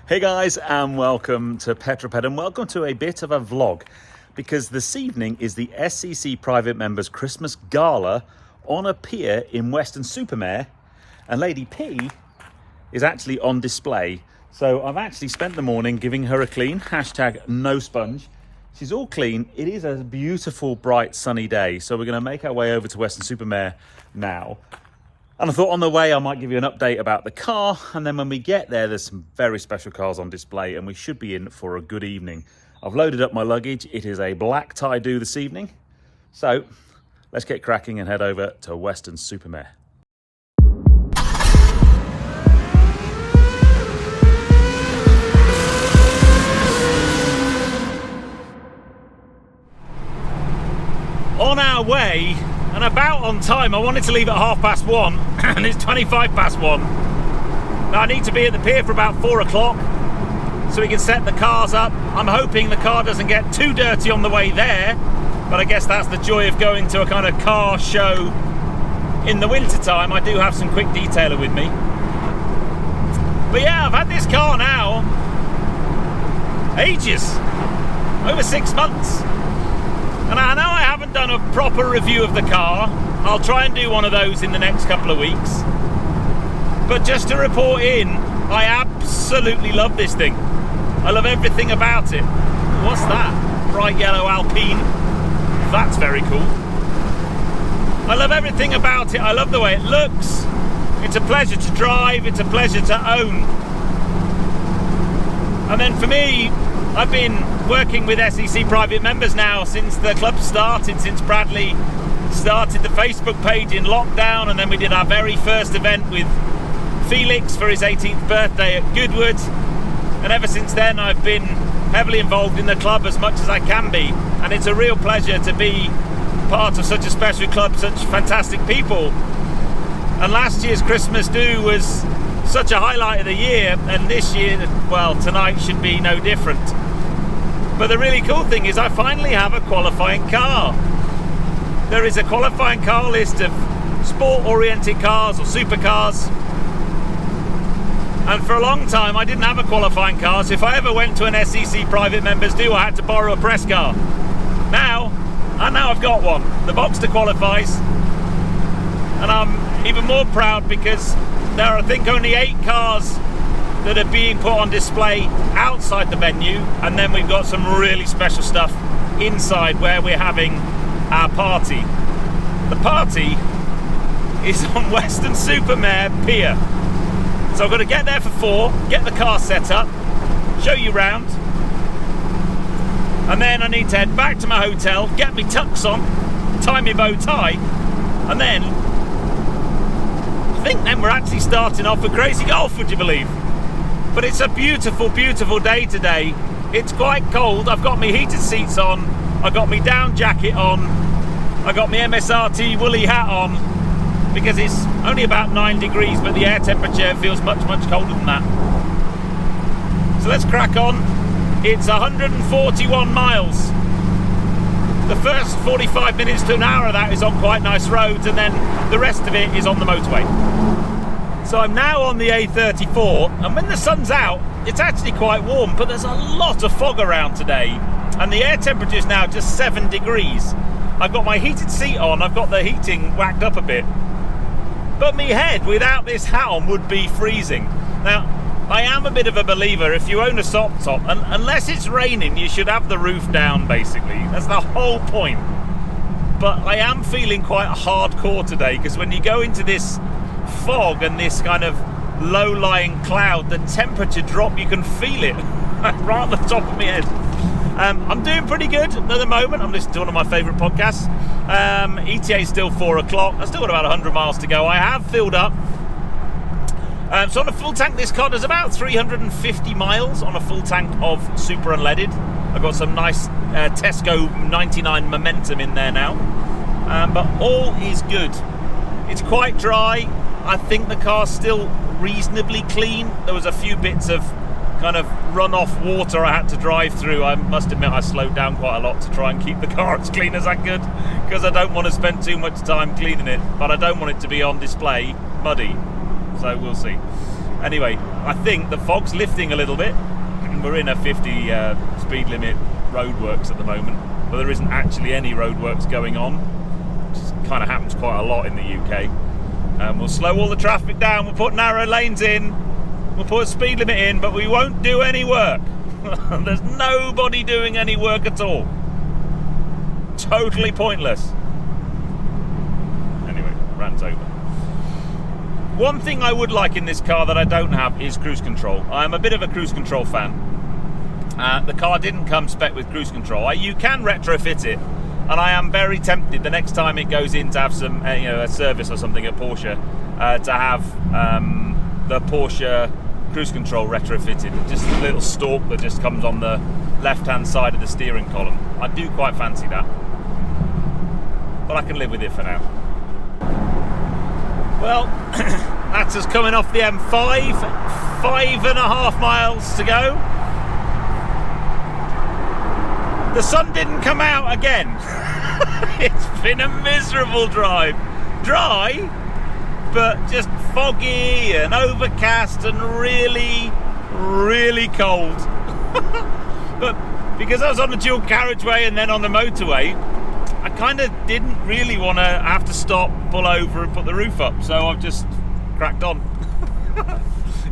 Hey guys, and welcome to Petrol Ped, and welcome to a bit of a vlog, because this evening is the SCC Private Members Christmas Gala on a pier in Weston-super-mare, and Lady P is actually on display. So I've actually spent the morning giving her a clean, hashtag no sponge. She's all clean. It is a beautiful, bright, sunny day, so we're going to make our way over to Weston-super-mare now. And I thought on the way I might give you an update about the car, and then when we get there, there's some very special cars on display, and we should be in for a good evening. I've loaded up my luggage. It is a black tie-do this evening. So let's get cracking and head over to Weston-super-mare. On our way, and about on time. I wanted to leave at 1:30, and it's 1:25. Now I need to be at the pier for about 4 o'clock so we can set the cars up. I'm hoping the car doesn't get too dirty on the way there, but I guess that's the joy of going to a kind of car show in the winter time. I do have some quick detailer with me. But yeah, I've had this car now ages, over 6 months. And I know I haven't done a proper review of the car. I'll try and do one of those in the next couple of weeks. But just to report in, I absolutely love this thing. I love everything about it. What's that? Bright yellow Alpine. That's very cool. I love everything about it. I love the way it looks. It's a pleasure to drive. It's a pleasure to own. And then for me, I've been working with SCC Private Members now since the club started, since Bradley started the Facebook page in lockdown, and then we did our very first event with Felix for his 18th birthday at Goodwood. And ever since then I've been heavily involved in the club as much as I can be, and it's a real pleasure to be part of such a special club, such fantastic people. And last year's Christmas do was such a highlight of the year, and this year, well, tonight should be no different. But the really cool thing is I finally have a qualifying car. There is a qualifying car list of sport-oriented cars or supercars. And for a long time I didn't have a qualifying car, so if I ever went to an SCC Private Members do, I had to borrow a press car. Now I've got one. The Boxster qualifies. And I'm even more proud because there are, I think, only 8 cars that are being put on display outside the venue, and then we've got some really special stuff inside where we're having our party. The party is on Weston-super-mare Pier. So I've got to get there for 4, get the car set up, show you round, and then I need to head back to my hotel, get me tux on, tie my bow tie, and then I think then we're actually starting off with Crazy Golf, would you believe? But it's a beautiful, beautiful day today. It's quite cold. I've got my heated seats on. I've got my down jacket on. I've got my MSRT woolly hat on because it's only about 9 degrees, but the air temperature feels much, much colder than that. So let's crack on. It's 141 miles. The first 45 minutes to an hour of that is on quite nice roads, and then the rest of it is on the motorway. So I'm now on the A34, and when the sun's out, it's actually quite warm, but there's a lot of fog around today, and the air temperature is now just 7 degrees. I've got my heated seat on, I've got the heating whacked up a bit, but my head without this hat on would be freezing. Now, I am a bit of a believer, if you own a soft top, and unless it's raining, you should have the roof down, basically. That's the whole point. But I am feeling quite hardcore today, because when you go into this fog and this kind of low-lying cloud, the temperature drop, you can feel it right at the top of my head. I'm doing pretty good at the moment. I'm listening to one of my favourite podcasts. ETA is still 4 o'clock. I've still got about 100 miles to go. I have filled up. So on a full tank, this car does about 350 miles on a full tank of super unleaded. I've got some nice Tesco 99 momentum in there now. But all is good. It's quite dry. I think the car's still reasonably clean. There was a few bits of kind of runoff water I had to drive through. I must admit I slowed down quite a lot to try and keep the car as clean as I could, because I don't want to spend too much time cleaning it, but I don't want it to be on display muddy, so we'll see. Anyway, I think the fog's lifting a little bit. We're in a 50 speed limit roadworks at the moment, but there isn't actually any roadworks going on, which kind of happens quite a lot in the UK. We'll slow all the traffic down, we'll put narrow lanes in, we'll put a speed limit in, but we won't do any work. There's nobody doing any work at all. Totally pointless. Anyway, rant's over. One thing I would like in this car that I don't have is cruise control. I'm a bit of a cruise control fan. The car didn't come spec with cruise control. You can retrofit it, and I am very tempted the next time it goes in to have some, a service or something at Porsche, to have the Porsche cruise control retrofitted. Just a little stalk that just comes on the left-hand side of the steering column. I do quite fancy that, but I can live with it for now. Well, that's us coming off the M5, 5.5 miles to go. The sun didn't come out again. It's been a miserable drive. Dry, but just foggy and overcast and really, really cold. But because I was on the dual carriageway and then on the motorway, I kind of didn't really want to have to stop, pull over and put the roof up, so I've just cracked on.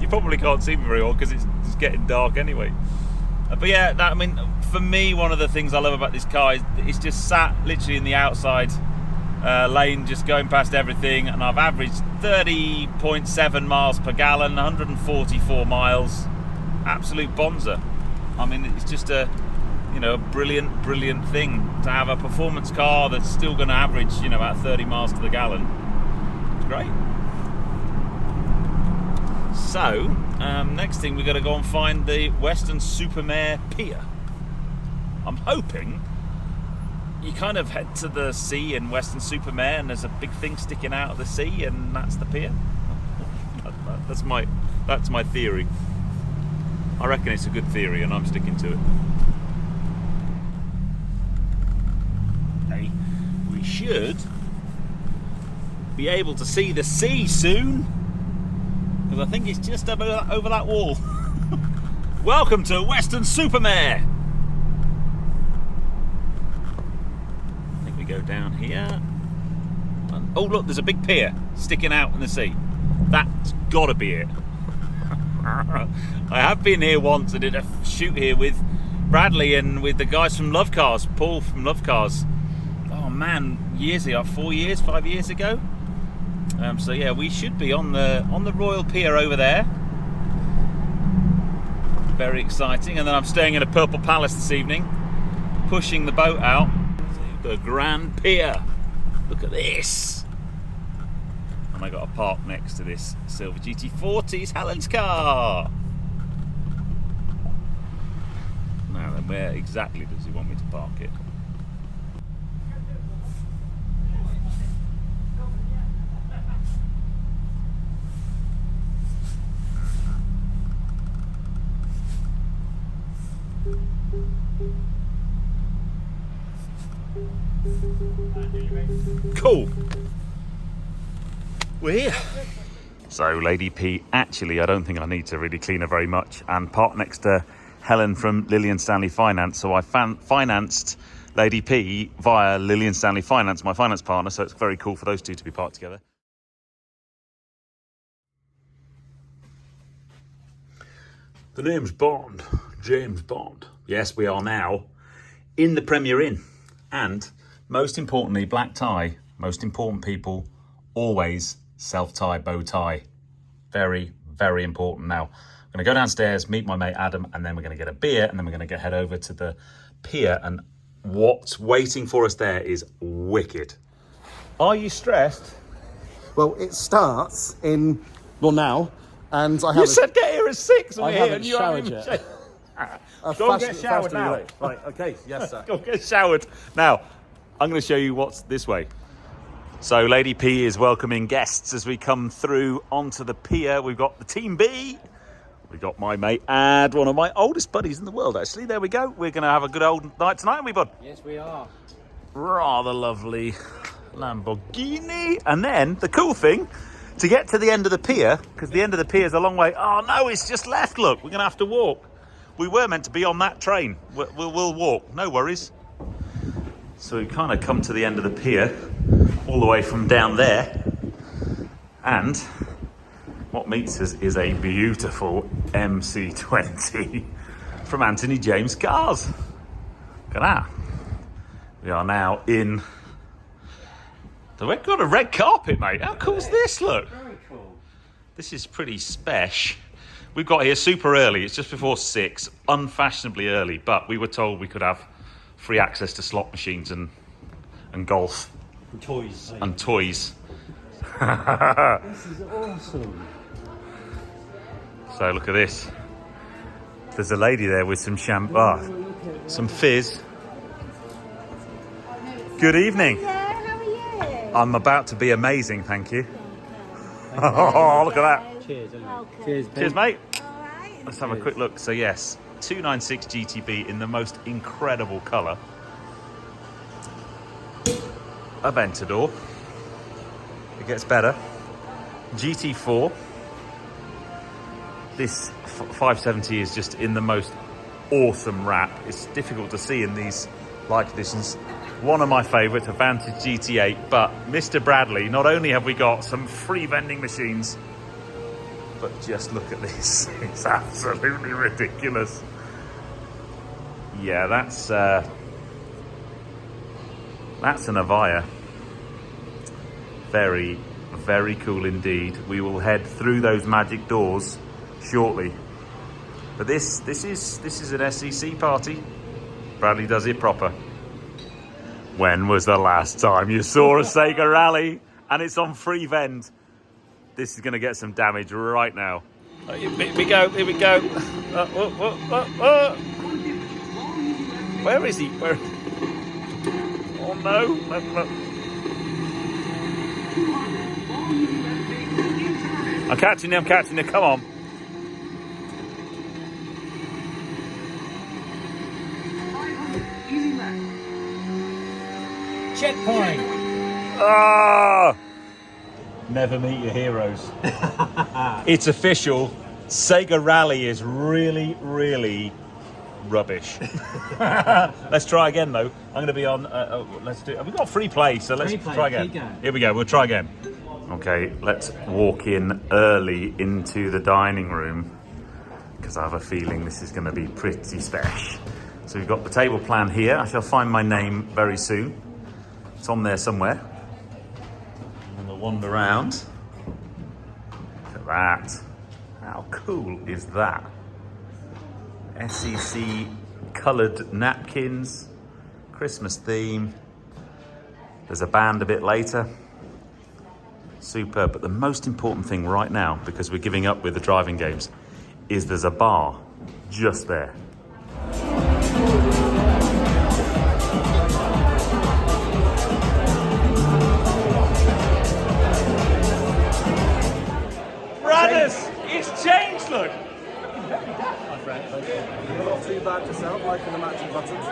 You probably can't see me very well because it's getting dark anyway. But yeah, I mean, for me, one of the things I love about this car is it's just sat literally in the outside lane, just going past everything, and I've averaged 30.7 miles per gallon, 144 miles. Absolute bonza. I mean, it's just a brilliant thing to have a performance car that's still going to average, about 30 miles to the gallon. It's great. So, next thing we're going to go and find the Weston-super-mare pier. I'm hoping you kind of head to the sea in Weston-super-mare and there's a big thing sticking out of the sea and that's the pier. That's my theory. I reckon it's a good theory and I'm sticking to it. We should be able to see the sea soon, because I think it's just over that wall. Welcome to Weston-super-mare. I think we go down here. Oh look, there's a big pier sticking out in the sea. That's gotta be it. I have been here once. I did a shoot here with Bradley and with the guys from Love Cars, Paul from Love Cars. Oh man, years ago, 5 years ago. So yeah, we should be on the Royal Pier over there. Very exciting. And then I'm staying in a Purple Palace this evening, pushing the boat out. The Grand Pier. Look at this. And I got a park next to this silver GT40's Helen's car. Now then, where exactly does he want me to park it? Cool. We're here. So Lady P, actually I don't think I need to really clean her very much, and parked next to Helen from Lillian Stanley Finance. So I financed Lady P via Lillian Stanley Finance, my finance partner, so it's very cool for those two to be parked together. The name's Bond, James Bond. Yes, we are now in the Premier Inn. And most importantly, black tie. Most important people, always self-tie, bow tie. Very, very important. Now, I'm going to go downstairs, meet my mate Adam, and then we're going to get a beer, and then we're going to head over to the pier, and what's waiting for us there is wicked. Are you stressed? Well, it starts in, now, and I have... You said get here at 6 and I we're here, haven't and you showered haven't yet. Go and get showered now. Right, okay, yes, sir. Go get showered. Now, I'm going to show you what's this way. So Lady P is welcoming guests as we come through onto the pier. We've got the Team B. We've got my mate Ad, one of my oldest buddies in the world, actually. There we go. We're going to have a good old night tonight, aren't we, bud? Yes, we are. Rather lovely Lamborghini. And then the cool thing, To get to the end of the pier, because the end of the pier is a long way. Oh no, it's just left. Look, we're going to have to walk. We were meant to be on that train. We'll walk, no worries. So we've kind of come to the end of the pier, all the way from down there. And what meets us is a beautiful MC20 from Anthony James Cars. Look at that. We are now in... We've got a red carpet, mate. How cool's this? Look. Very cool. This is pretty special. We got here super early. It's just before 6, unfashionably early. But we were told we could have free access to slot machines and golf. And toys. And toys. This is awesome. So look at this. There's a lady there with some some fizz. Good evening. Hello, how are you? I'm about to be amazing, thank you. Oh, look at that. Cheers. Okay. Cheers, Cheers, mate. All right. Let's have a quick look. So yes, 296 GTB in the most incredible colour. Aventador. It gets better. GT4. This 570 is just in the most awesome wrap. It's difficult to see in these light conditions. One of my favourites, a Vantage GT8. But Mr. Bradley, not only have we got some free vending machines, but just look at this. It's absolutely ridiculous. Yeah, that's an Avaya. Very, very cool indeed. We will head through those magic doors shortly. But this is an SCC party. Bradley does it proper. When was the last time you saw a Sega Rally and it's on free vend? This is going to get some damage right now. Here we go. Where is he? Where? Oh no. I'm catching him. Come on. Checkpoint. Ah! Never meet your heroes. It's official. Sega Rally is really, really rubbish. Let's try again, though. I'm going to be on. Let's do. We've got free play, so let's try again. Here we go. We'll try again. Okay, let's walk in early into the dining room because I have a feeling this is going to be pretty special. So we've got the table plan here. I shall find my name very soon. It's on there somewhere. And we'll wander around. Look at that. How cool is that? SCC coloured napkins, Christmas theme. There's a band a bit later. Superb. But the most important thing right now, because we're giving up with the driving games, is there's a bar just there. It's changed, look. My friend, you're not too bad yourself, liking the matching buttons.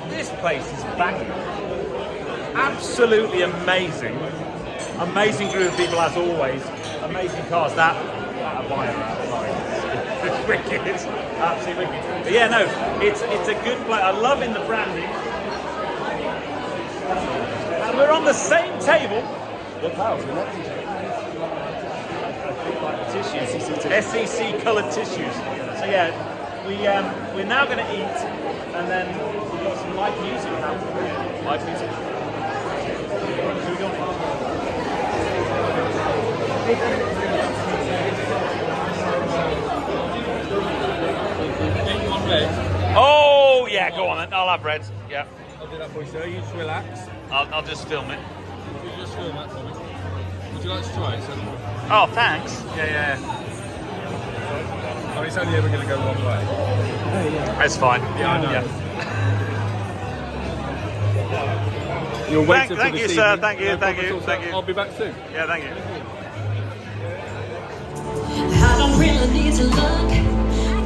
This place is banging. Absolutely amazing. Amazing group of people as always. Amazing cars. That Avaya outside. It's wicked. Absolutely wicked. But yeah, no, it's a good place. I'm loving the branding. And we're on the same table. Look how it's Tissues, SCC coloured tissues. So yeah, we're now going to eat, and then we've got some live music happening. Live music. So we got Oh yeah, go on then. I'll have red. Yeah. I'll do that for you, sir. You just relax. I'll just film it. You just film that for me. Would you like to try it, sir? Oh, thanks. Yeah. I mean, it's only ever going to go one way. That's fine. Yeah, I know. Yeah. You'll wait Thank you, sir. Thank you. I'll be back soon. Yeah, thank you. I don't really need to look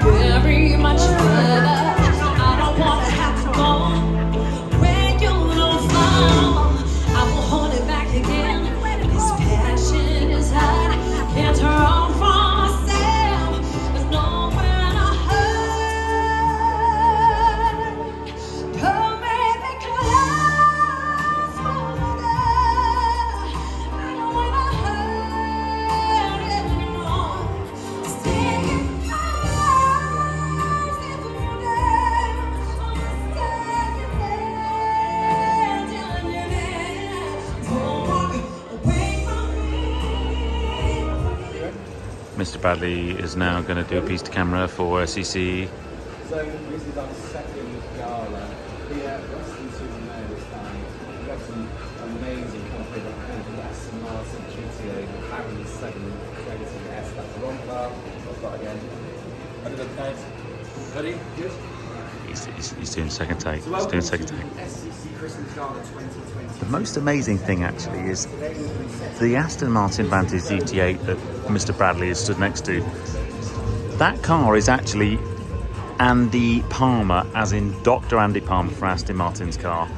very much further. I don't want to have to go where you don't fall. I will hold it back again. This passion. Mr. Bradley is now going to do a piece to camera for SCC. So this is our second Gala here at Weston-super-mare this time. We've got some amazing company like Aston GTA, Harry 720S, that's the wrong car. Let's start again. Under the ped. Ready? Good? He's doing second take. He's doing second take. SCC Christmas Gala 2020. The most amazing thing actually is the Aston Martin Vantage GT8 that Mr. Bradley is stood next to. That car is actually Andy Palmer, as in Dr. Andy Palmer for Aston Martin's car.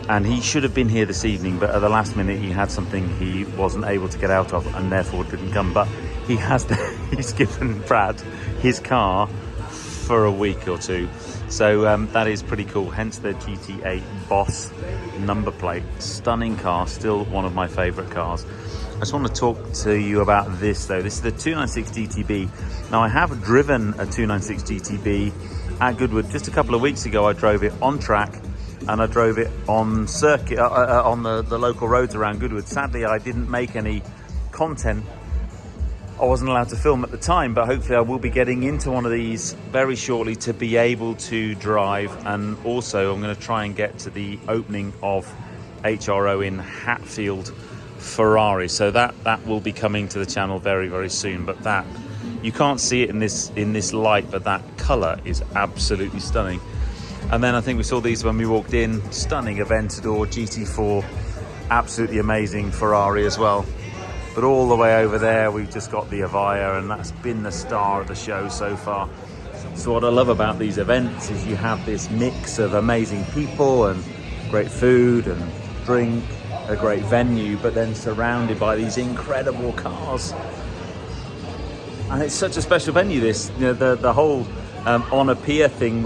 And he should have been here this evening, but at the last minute he had something he wasn't able to get out of and therefore didn't come. But he's given Brad his car for a week or two. So that is pretty cool. Hence the GT8 Boss number plate. Stunning car, still one of my favourite cars. I just want to talk to you about this though. This is the 296 GTB. Now I have driven a 296 GTB at Goodwood. Just a couple of weeks ago I drove it on track and I drove it on circuit, on the local roads around Goodwood. Sadly I didn't make any content. I wasn't allowed to film at the time, but hopefully I will be getting into one of these very shortly to be able to drive. And also I'm going to try and get to the opening of HRO in Hatfield, Ferrari. So that will be coming to the channel very, very soon. But that, you can't see it in this light, but that colour is absolutely stunning. And then I think we saw these when we walked in. Stunning Aventador GT4, absolutely amazing Ferrari as well. But all the way over there, we've just got the Avaya, and that's been the star of the show so far. So what I love about these events is you have this mix of amazing people and great food and drink, a great venue, but then surrounded by these incredible cars. And it's such a special venue, this. You know, the whole on a pier thing,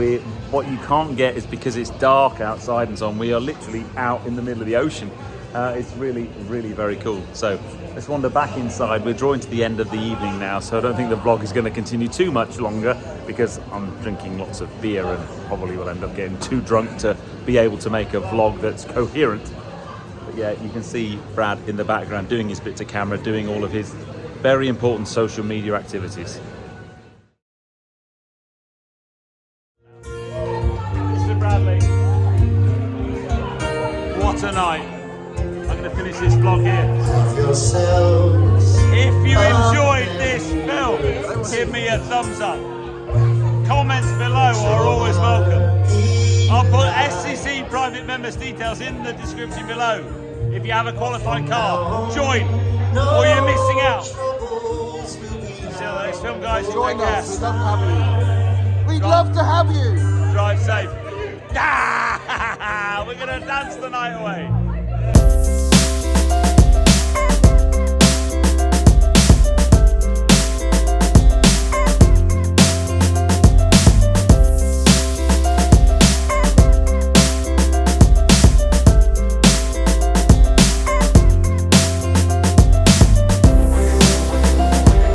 what you can't get is because it's dark outside and so on. We are literally out in the middle of the ocean. It's really, really very cool. So let's wander back inside. We're drawing to the end of the evening now, so I don't think the vlog is going to continue too much longer because I'm drinking lots of beer and probably will end up getting too drunk to be able to make a vlog that's coherent. But yeah, you can see Brad in the background doing his bit to camera, doing all of his very important social media activities. Mr. Bradley, what a night. I'm going to finish this vlog here. If you enjoyed this film, give me a thumbs up. Comments below are always welcome. I'll put SCC Private Members details in the description below. If you have a qualified car, join, or you're missing out. See you on the next film, guys. Join us. We'd love to have you. Drive safe. We're going to dance the night away.